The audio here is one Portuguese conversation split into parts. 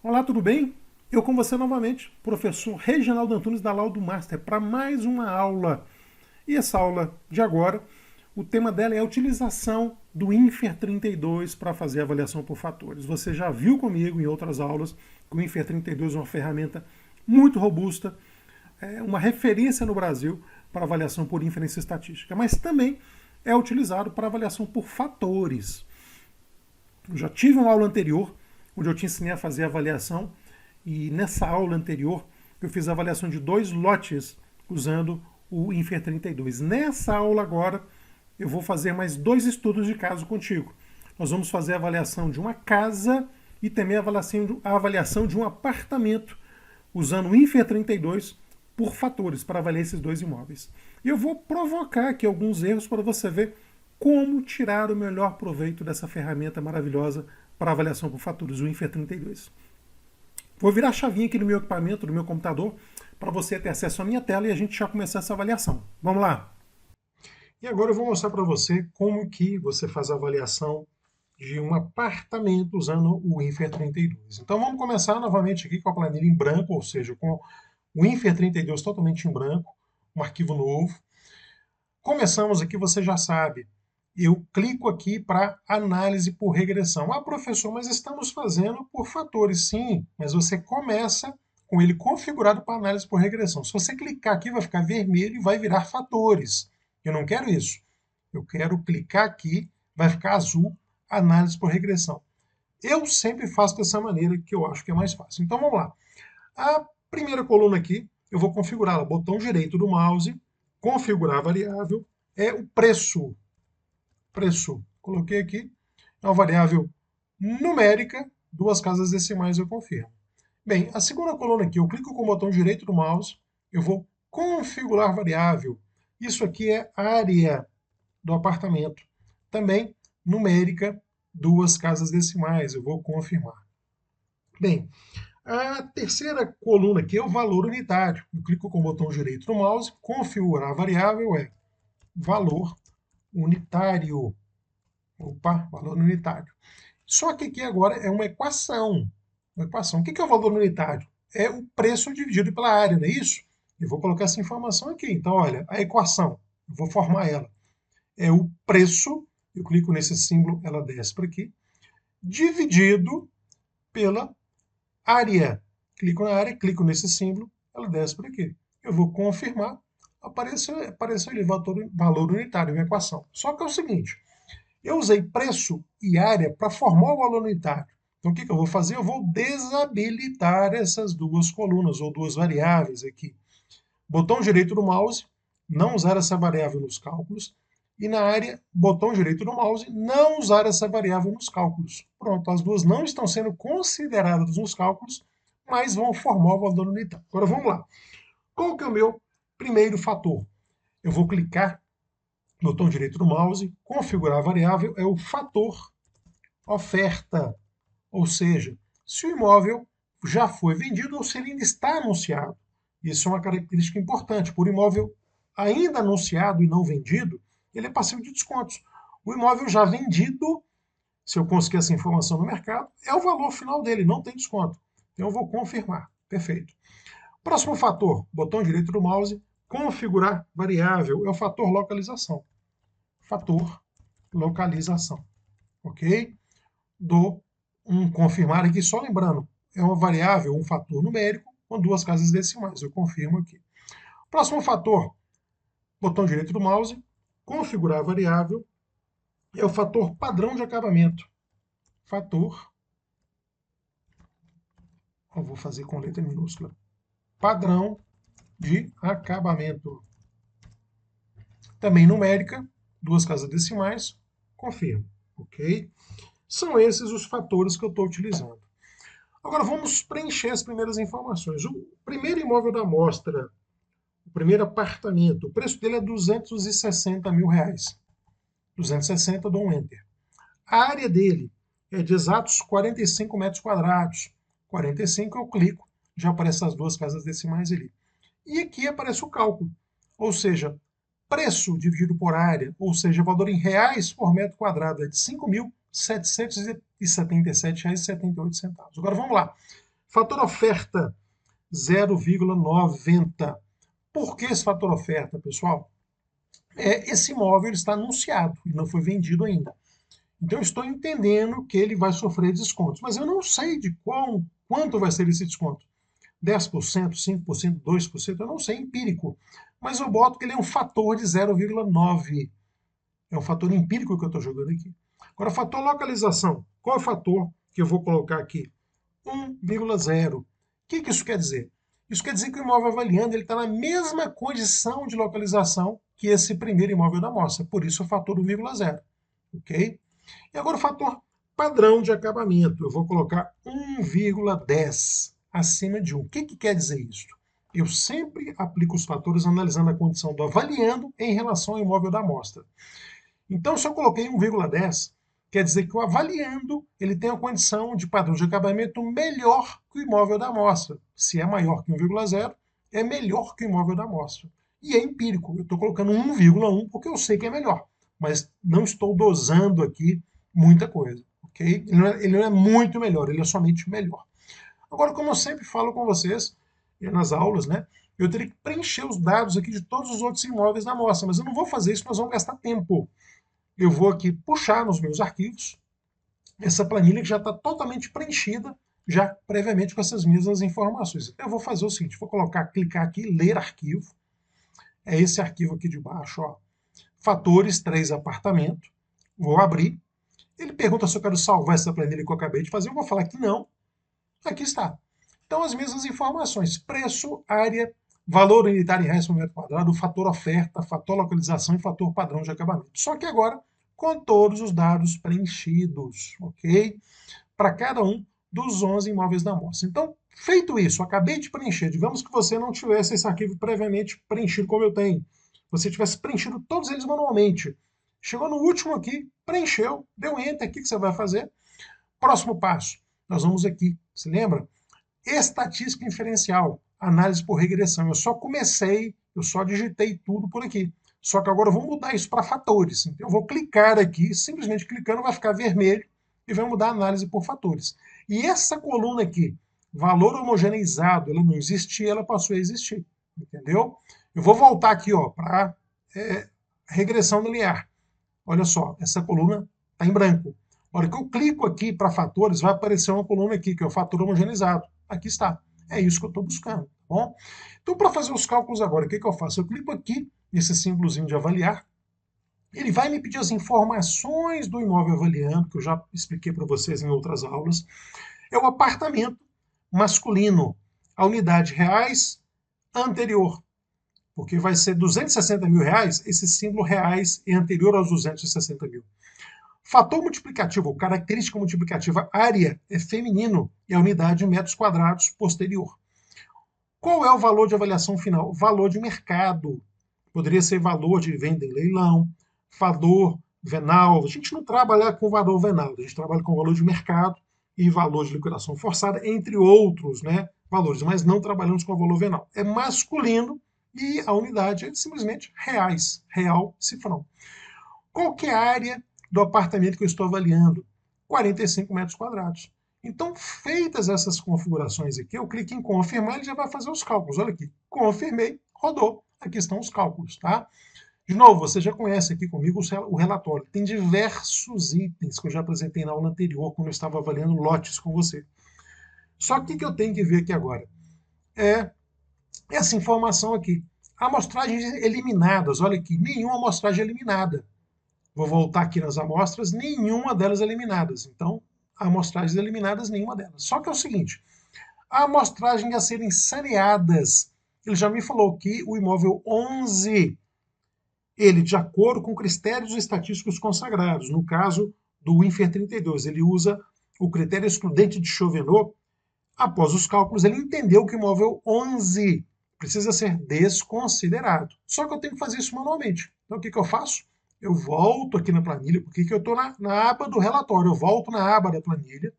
Olá, tudo bem? Eu com você novamente, professor Reginaldo Antunes da Laudo Master, para mais uma aula. E essa aula de agora, o tema dela é a utilização do Infer 32 para fazer avaliação por fatores. Você já viu comigo em outras aulas que o Infer 32 é uma ferramenta muito robusta, é uma referência no Brasil para avaliação por inferência estatística, mas também é utilizado para avaliação por fatores. Eu já tive uma aula anterior onde eu te ensinei a fazer a avaliação e nessa aula anterior eu fiz a avaliação de 2 lotes usando o Infer 32. Nessa aula agora eu vou fazer mais 2 estudos de caso contigo. Nós vamos fazer a avaliação de uma casa e também a avaliação de um apartamento usando o Infer 32 por fatores para avaliar esses 2 imóveis. E eu vou provocar aqui alguns erros para você ver como tirar o melhor proveito dessa ferramenta maravilhosa para avaliação por fatores, o Infer 32. Vou virar a chavinha aqui no meu equipamento, no meu computador, para você ter acesso à minha tela e a gente já começar essa avaliação. Vamos lá! E agora eu vou mostrar para você como que você faz a avaliação de um apartamento usando o Infer 32. Então vamos começar novamente aqui com a planilha em branco, ou seja, com o Infer 32 totalmente em branco, um arquivo novo. Começamos aqui, você já sabe, eu clico aqui para análise por regressão. Ah, professor, mas estamos fazendo por fatores. Sim, mas você começa com ele configurado para análise por regressão. Se você clicar aqui, vai ficar vermelho e vai virar fatores. Eu não quero isso. Eu quero clicar aqui, vai ficar azul, análise por regressão. Eu sempre faço dessa maneira, que eu acho que é mais fácil. Então, vamos lá. A primeira coluna aqui, eu vou configurar o botão direito do mouse, configurar a variável, é o preço. Preço, coloquei aqui, é uma variável numérica, 2 casas decimais eu confirmo. Bem, a segunda coluna aqui, eu clico com o botão direito do mouse, eu vou configurar variável. Isso aqui é área do apartamento. Também numérica, 2 casas decimais, eu vou confirmar. Bem, a terceira coluna aqui é o valor unitário. Eu clico com o botão direito do mouse, configurar a variável é valor unitário. Opa, valor unitário. Só que aqui agora é uma equação. Uma equação. O que é o valor unitário? É o preço dividido pela área, não é isso? Eu vou colocar essa informação aqui. Então, olha, a equação, eu vou formar ela. É o preço, eu clico nesse símbolo, ela desce para aqui, dividido pela área. Clico na área, clico nesse símbolo, ela desce por aqui. Eu vou confirmar, apareceu ali valor unitário, uma equação. Só que é o seguinte, eu usei preço e área para formar o valor unitário. Então, o que eu vou fazer? Eu vou desabilitar essas 2 colunas, ou 2 variáveis aqui. Botão direito do mouse, não usar essa variável nos cálculos. E na área, botão direito do mouse, não usar essa variável nos cálculos. Pronto, as 2 não estão sendo consideradas nos cálculos, mas vão formar o valor unitário. Agora vamos lá. Qual que é o meu primeiro fator? Eu vou clicar no botão direito do mouse, configurar a variável, é o fator oferta. Ou seja, se o imóvel já foi vendido ou se ele ainda está anunciado. Isso é uma característica importante. Por imóvel ainda anunciado e não vendido, ele é passivo de descontos. O imóvel já vendido, se eu conseguir essa informação no mercado, é o valor final dele, não tem desconto. Então eu vou confirmar. Perfeito. Próximo fator, botão direito do mouse, configurar variável, é o fator localização. Fator localização. Ok? Dou um confirmar aqui, só lembrando, é uma variável, um fator numérico com 2 casas decimais. Eu confirmo aqui. Próximo fator, botão direito do mouse, configurar a variável, é o fator padrão de acabamento. Fator, eu vou fazer com letra minúscula, padrão de acabamento. Também numérica, 2 casas decimais, confirmo. Ok? São esses os fatores que eu estou utilizando. Agora vamos preencher as primeiras informações. O primeiro imóvel da amostra, o primeiro apartamento, o preço dele é R$260 mil. 260, dou um Enter. A área dele é de exatos 45 metros quadrados. 45 eu clico, já aparecem as 2 casas decimais ali. E aqui aparece o cálculo, ou seja, preço dividido por área, ou seja, valor em reais por metro quadrado é de R$5.777,78. Agora vamos lá. Fator oferta, 0,90. Por que esse fator oferta, pessoal? Esse imóvel está anunciado e não foi vendido ainda. Então, eu estou entendendo que ele vai sofrer descontos, mas eu não sei de quanto vai ser esse desconto. 10%, 5%, 2%, eu não sei, empírico. Mas eu boto que ele é um fator de 0,9. É um fator empírico que eu estou jogando aqui. Agora, fator localização. Qual é o fator que eu vou colocar aqui? 1,0. O que isso quer dizer? Isso quer dizer que o imóvel avaliando ele está na mesma condição de localização que esse primeiro imóvel da amostra. Por isso, o fator 1,0. Ok? E agora o fator padrão de acabamento. Eu vou colocar 1,10 acima de 1. O que quer dizer isso? Eu sempre aplico os fatores analisando a condição do avaliando em relação ao imóvel da amostra. Então, se eu coloquei 1,10, quer dizer que o avaliando ele tem a condição de padrão de acabamento melhor que o imóvel da amostra. Se é maior que 1,0, é melhor que o imóvel da amostra. E é empírico. Eu estou colocando 1,1 porque eu sei que é melhor. Mas não estou dosando aqui muita coisa. Okay? Ele não é muito melhor, ele é somente melhor. Agora, como eu sempre falo com vocês, nas aulas, né, eu teria que preencher os dados aqui de todos os outros imóveis da amostra, mas eu não vou fazer isso, nós vamos gastar tempo. Eu vou aqui puxar nos meus arquivos essa planilha que já está totalmente preenchida, já previamente com essas mesmas informações. Então, eu vou fazer o seguinte, vou clicar aqui, ler arquivo, é esse arquivo aqui de baixo, ó, fatores 3 apartamento, vou abrir, ele pergunta se eu quero salvar essa planilha que eu acabei de fazer, eu vou falar que não, aqui está. Então, as mesmas informações, preço, área, valor unitário em reais por metro quadrado, fator oferta, fator localização e fator padrão de acabamento. Só que agora, com todos os dados preenchidos, ok? Para cada um dos 11 imóveis da amostra. Então, feito isso, acabei de preencher, digamos que você não tivesse esse arquivo previamente preenchido como eu tenho, você tivesse preenchido todos eles manualmente. Chegou no último aqui, preencheu, deu enter, o que você vai fazer? Próximo passo, nós vamos aqui, se lembra? Estatística inferencial, análise por regressão. Eu só digitei tudo por aqui. Só que agora eu vou mudar isso para fatores. Então eu vou clicar aqui, simplesmente clicando vai ficar vermelho e vai mudar a análise por fatores. E essa coluna aqui, valor homogeneizado, ela não existia, ela passou a existir. Entendeu? Eu vou voltar aqui para regressão linear. Olha só, essa coluna está em branco. A hora que eu clico aqui para fatores, vai aparecer uma coluna aqui, que é o fator homogeneizado. Aqui está. É isso que eu estou buscando. Tá bom? Então, para fazer os cálculos agora, o que eu faço? Eu clico aqui nesse símbolozinho de avaliar. Ele vai me pedir as informações do imóvel avaliando, que eu já expliquei para vocês em outras aulas. É o apartamento masculino. A unidade reais anterior. Porque vai ser 260 mil reais, esse símbolo reais é anterior aos 260 mil. Fator multiplicativo, característica multiplicativa, área é feminino e a unidade em metros quadrados posterior. Qual é o valor de avaliação final? Valor de mercado. Poderia ser valor de venda em leilão, valor venal. A gente não trabalha com valor venal, a gente trabalha com valor de mercado e valor de liquidação forçada, entre outros valores, mas não trabalhamos com valor venal. É masculino e a unidade é simplesmente reais, real, cifrão. Qual que é a área do apartamento que eu estou avaliando? 45 metros quadrados. Então, feitas essas configurações aqui, eu clico em confirmar, ele já vai fazer os cálculos. Olha aqui, confirmei, rodou. Aqui estão os cálculos, tá? De novo, você já conhece aqui comigo o relatório. Tem diversos itens que eu já apresentei na aula anterior, quando eu estava avaliando lotes com você. Só que o que eu tenho que ver aqui agora? É essa informação aqui. Amostragens eliminadas, olha aqui, nenhuma amostragem eliminada. Vou voltar aqui nas amostras, nenhuma delas eliminadas. Então, amostragens eliminadas, nenhuma delas. Só que é o seguinte, a amostragem a serem saneadas, ele já me falou que o imóvel 11, ele, de acordo com critérios estatísticos consagrados, no caso do INFER 32, ele usa o critério excludente de Chauvenot. Após os cálculos, ele entendeu que o imóvel 11 precisa ser desconsiderado. Só que eu tenho que fazer isso manualmente. Então, o que eu faço? Eu volto aqui na planilha, porque eu estou na aba do relatório, eu volto na aba da planilha,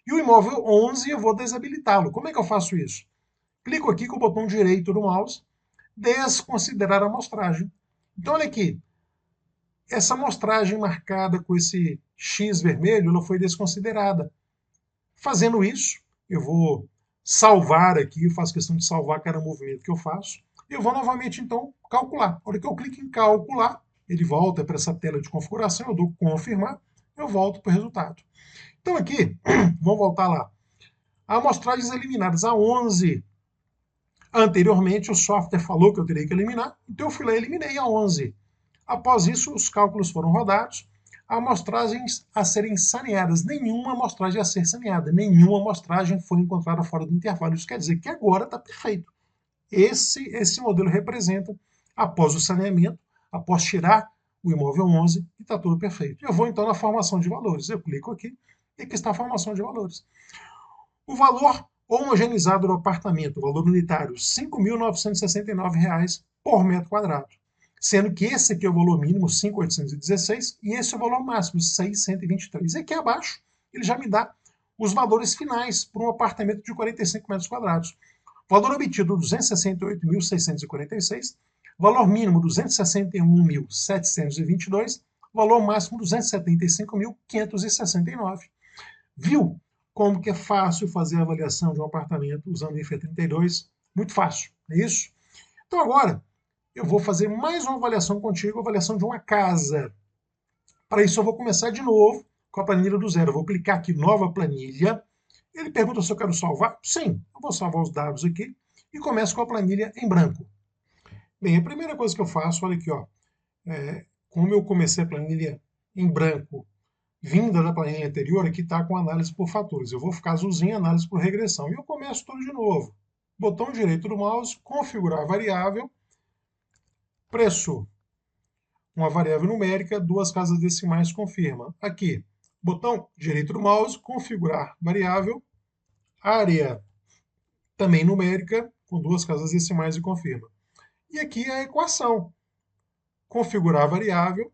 e o imóvel 11 eu vou desabilitá-lo. Como é que eu faço isso? Clico aqui com o botão direito do mouse, desconsiderar a amostragem. Então, olha aqui, essa amostragem marcada com esse X vermelho, ela foi desconsiderada. Fazendo isso, eu vou salvar aqui, eu faço questão de salvar cada movimento que eu faço. Eu vou novamente, então, calcular. A hora que eu clico em calcular, ele volta para essa tela de configuração, eu dou confirmar, eu volto para o resultado. Então aqui, vamos voltar lá. Amostragens eliminadas, a 11. Anteriormente, o software falou que eu teria que eliminar, então eu fui lá e eliminei a 11. Após isso, os cálculos foram rodados, amostragens a serem saneadas. Nenhuma amostragem a ser saneada, nenhuma amostragem foi encontrada fora do intervalo. Isso quer dizer que agora está perfeito. Esse modelo representa, após o saneamento, após tirar o imóvel 11, e está tudo perfeito. Eu vou então na formação de valores. Eu clico aqui, e aqui está a formação de valores. O valor homogeneizado do apartamento, o valor unitário, R$ 5.969 por metro quadrado. Sendo que esse aqui é o valor mínimo, 5.816, e esse é o valor máximo, 623. E aqui abaixo, ele já me dá os valores finais para um apartamento de 45 metros quadrados. Valor obtido, 268.646. Valor mínimo, 261.722. Valor máximo, 275.569. Viu como que é fácil fazer a avaliação de um apartamento usando o IFE32? Muito fácil, não é isso? Então agora, eu vou fazer mais uma avaliação contigo, avaliação de uma casa. Para isso eu vou começar de novo com a planilha do zero. Eu vou clicar aqui, nova planilha. Ele pergunta se eu quero salvar. Sim, eu vou salvar os dados aqui e começo com a planilha em branco. Bem, a primeira coisa que eu faço, olha aqui, ó, como eu comecei a planilha em branco, vinda da planilha anterior, aqui está com análise por fatores. Eu vou ficar azulzinho, análise por regressão. E eu começo tudo de novo. Botão direito do mouse, configurar variável, preço, uma variável numérica, duas casas decimais, confirma. Aqui, botão direito do mouse, configurar variável, área, também numérica, com duas casas decimais e confirma. E aqui a equação. Configurar variável,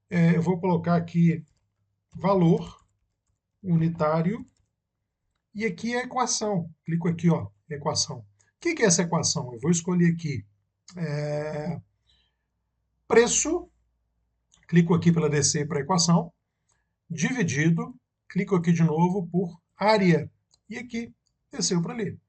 eu vou colocar aqui valor unitário, e aqui a equação. Clico aqui, ó, equação. O que é essa equação? Eu vou escolher aqui preço, clico aqui para descer para a equação, dividido, clico aqui de novo por área, e aqui desceu para ali.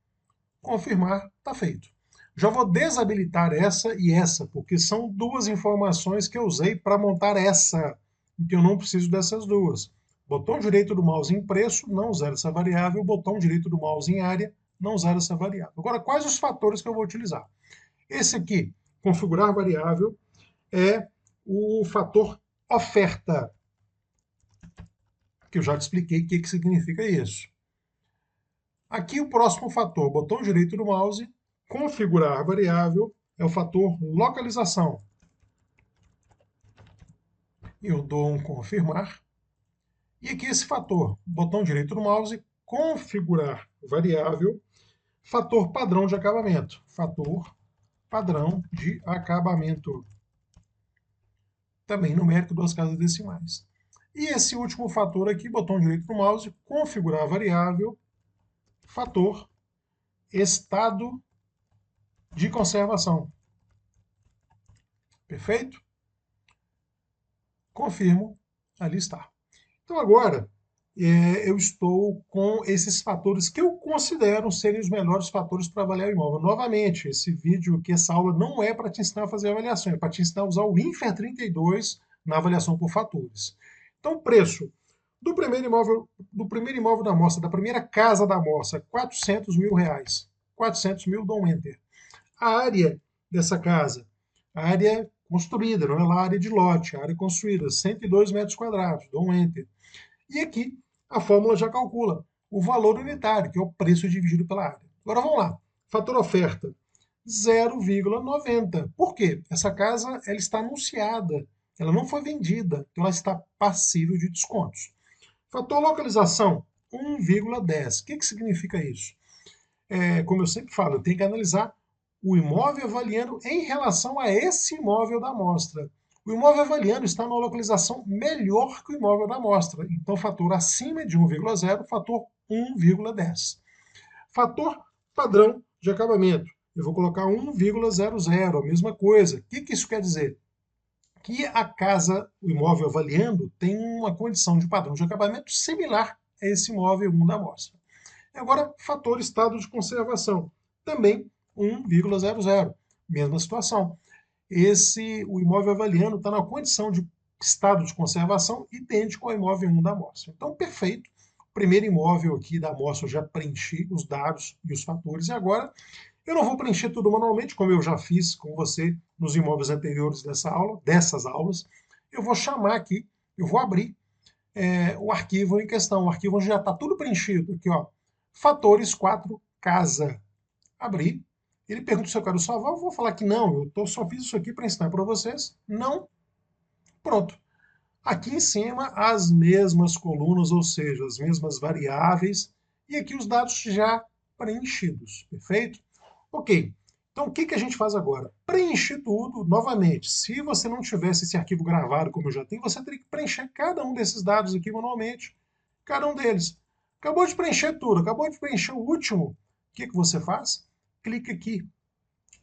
Confirmar, está feito. Já vou desabilitar essa e essa, porque são duas informações que eu usei para montar essa, e que eu não preciso dessas duas. Botão direito do mouse em preço, não usar essa variável. Botão direito do mouse em área, não usar essa variável. Agora, quais os fatores que eu vou utilizar? Esse aqui, configurar variável, é o fator oferta, que eu já te expliquei o que significa isso. Aqui o próximo fator, botão direito do mouse, configurar variável, é o fator localização. Eu dou um confirmar. E aqui esse fator, botão direito do mouse, configurar variável, fator padrão de acabamento. Fator padrão de acabamento. Também numérico, duas casas decimais. E esse último fator aqui, botão direito do mouse, configurar variável, fator estado de conservação. Perfeito? Confirmo, ali está. Então agora eu estou com esses fatores que eu considero serem os melhores fatores para avaliar o imóvel. Novamente, esse vídeo aqui, essa aula não é para te ensinar a fazer avaliação, é para te ensinar a usar o INFER 32 na avaliação por fatores. Então, preço do primeiro imóvel da amostra, da primeira casa da amostra, R$ 400 mil. 400 mil, dou um enter. A área dessa casa, a área construída, não é lá a área de lote, a área construída, 102 metros quadrados, dou um enter. E aqui a fórmula já calcula o valor unitário, que é o preço dividido pela área. Agora vamos lá. Fator oferta, 0,90. Por quê? Essa casa ela está anunciada, ela não foi vendida, então ela está passível de descontos. Fator localização, 1,10. O que significa isso? Como eu sempre falo, eu tenho que analisar o imóvel avaliando em relação a esse imóvel da amostra. O imóvel avaliando está numa localização melhor que o imóvel da amostra. Então, fator acima de 1,0, fator 1,10. Fator padrão de acabamento. Eu vou colocar 1,00, a mesma coisa. O que isso quer dizer? Que a casa, o imóvel avaliando, tem uma condição de padrão de acabamento similar a esse imóvel 1 da amostra. Agora, fator estado de conservação, também 1,00, mesma situação. O imóvel avaliando está na condição de estado de conservação idêntico ao imóvel 1 da amostra. Então, perfeito. O primeiro imóvel aqui da amostra eu já preenchi os dados e os fatores, e agora eu não vou preencher tudo manualmente, como eu já fiz com você nos imóveis anteriores dessas aulas. Eu vou chamar aqui, eu vou abrir o arquivo em questão, o arquivo onde já está tudo preenchido. Aqui, ó, fatores 4, casa. Abrir. Ele pergunta se eu quero salvar, eu vou falar que não, eu só fiz isso aqui para ensinar para vocês. Não. Pronto. Aqui em cima, as mesmas colunas, ou seja, as mesmas variáveis, e aqui os dados já preenchidos, perfeito? Ok, então o que a gente faz agora? Preencher tudo novamente. Se você não tivesse esse arquivo gravado, como eu já tenho, você teria que preencher cada um desses dados aqui manualmente, cada um deles. Acabou de preencher tudo, acabou de preencher o último, o que você faz? Clica aqui,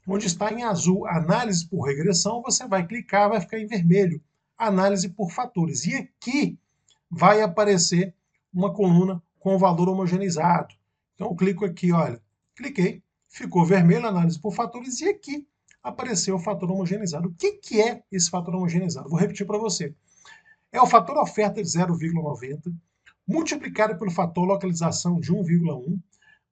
onde está em azul, análise por regressão, você vai clicar, vai ficar em vermelho, análise por fatores. E aqui vai aparecer uma coluna com o valor homogeneizado. Então eu clico aqui, olha, cliquei, ficou vermelho, análise por fatores, e aqui apareceu o fator homogeneizado. O que é esse fator homogeneizado? Vou repetir para você. É o fator oferta de 0,90, multiplicado pelo fator localização de 1,1,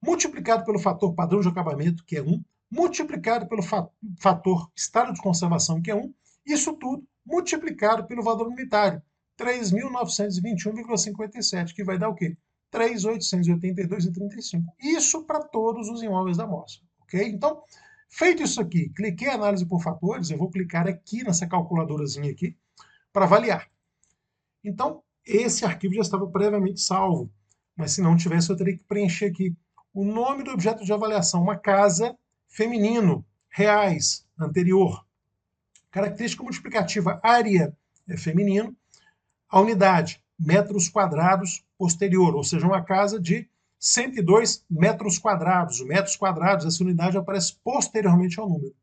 multiplicado pelo fator padrão de acabamento, que é 1, multiplicado pelo fator estado de conservação, que é 1, isso tudo multiplicado pelo valor unitário, 3.921,57, que vai dar o quê? 3.882,35. Isso para todos os imóveis da amostra, ok? Então, feito isso aqui, cliquei em análise por fatores, eu vou clicar aqui nessa calculadorazinha aqui para avaliar. Então, esse arquivo já estava previamente salvo, mas se não tivesse, eu teria que preencher aqui o nome do objeto de avaliação, uma casa, feminino, reais, anterior. Característica multiplicativa, área é feminino, a unidade, metros quadrados, posterior, ou seja, uma casa de 102 metros quadrados. Metros quadrados, essa unidade aparece posteriormente ao número.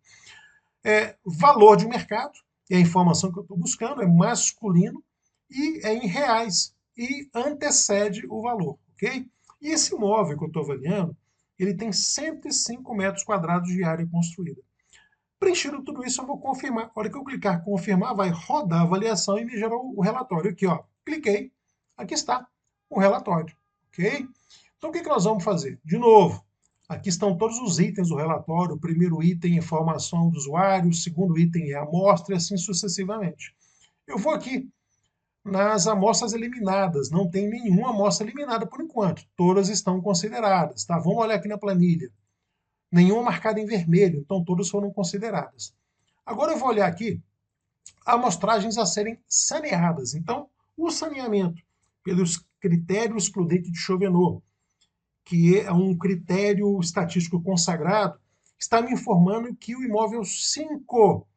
Valor de mercado, é a informação que eu estou buscando, é masculino, e é em reais, e antecede o valor, ok? E esse imóvel que eu estou avaliando, ele tem 105 metros quadrados de área construída. Preenchido tudo isso, eu vou confirmar. A hora que eu clicar confirmar, vai rodar a avaliação e me gerou o relatório. Aqui, ó, cliquei, aqui está o relatório, ok? Então, o que nós vamos fazer? De novo, aqui estão todos os itens do relatório. O primeiro item é informação do usuário, o segundo item é amostra e assim sucessivamente. Eu vou aqui nas amostras eliminadas. Não tem nenhuma amostra eliminada por enquanto. Todas estão consideradas. Tá? Vamos olhar aqui na planilha. Nenhuma marcada em vermelho, então todas foram consideradas. Agora eu vou olhar aqui amostragens a serem saneadas. Então, o saneamento pelos critérios excludente de Chauvenot, que é um critério estatístico consagrado, está me informando que o imóvel 5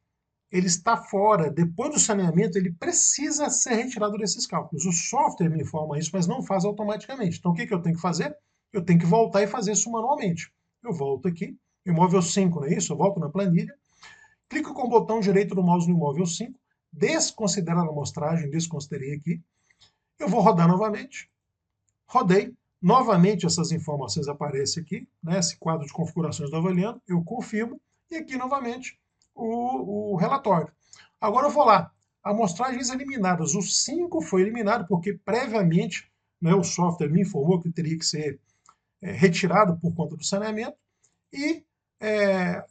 ele está fora. Depois do saneamento, ele precisa ser retirado desses cálculos. O software me informa isso, mas não faz automaticamente. Então, o que eu tenho que fazer? Eu tenho que voltar e fazer isso manualmente. Eu volto aqui, imóvel 5, não é isso? Eu volto na planilha, clico com o botão direito do mouse no imóvel 5, desconsiderar a amostragem, desconsiderei aqui. Eu vou rodar novamente. Rodei. Novamente essas informações aparecem aqui, né? Esse quadro de configurações do avaliando, eu confirmo, e aqui novamente o relatório. Agora eu vou lá, amostragens eliminadas. O 5 foi eliminado porque previamente, né, o software me informou que teria que ser retirado por conta do saneamento, e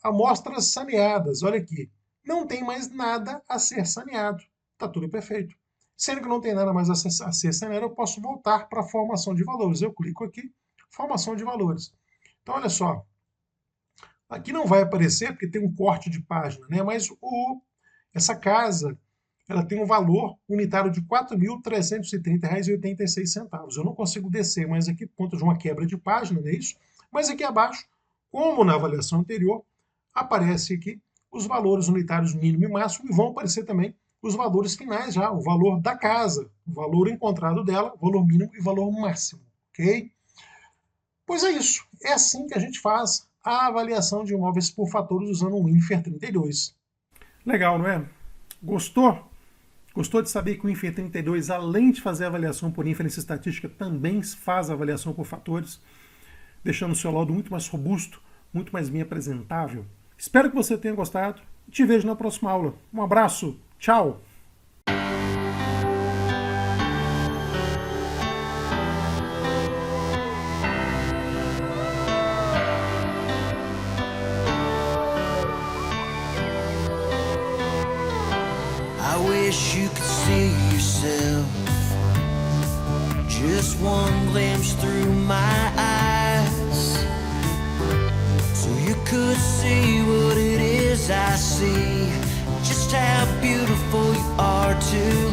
amostras saneadas, olha aqui, não tem mais nada a ser saneado, está tudo perfeito. Sendo que não tem nada mais a ser saneado, eu posso voltar para a formação de valores. Eu clico aqui, formação de valores. Então, olha só, aqui não vai aparecer porque tem um corte de página, né? Mas essa casa ela tem um valor unitário de R$ 4.330,86. Eu não consigo descer mais aqui por conta de uma quebra de página, não é isso? Mas aqui abaixo, como na avaliação anterior, aparece aqui os valores unitários mínimo e máximo, e vão aparecer também os valores finais já, o valor da casa, o valor encontrado dela, valor mínimo e valor máximo, ok? Pois é isso. É assim que a gente faz a avaliação de imóveis por fatores usando o Infer 32. Legal, não é? Gostou? Gostou de saber que o Infer 32, além de fazer a avaliação por inferência estatística, também faz a avaliação por fatores? deixando o seu laudo muito mais robusto, muito mais bem apresentável. Espero que você tenha gostado e te vejo na próxima aula. Um abraço, tchau! I wish you could see yourself, just one glimpse through my eyes, so you could see what it is I see, just how beautiful you are too.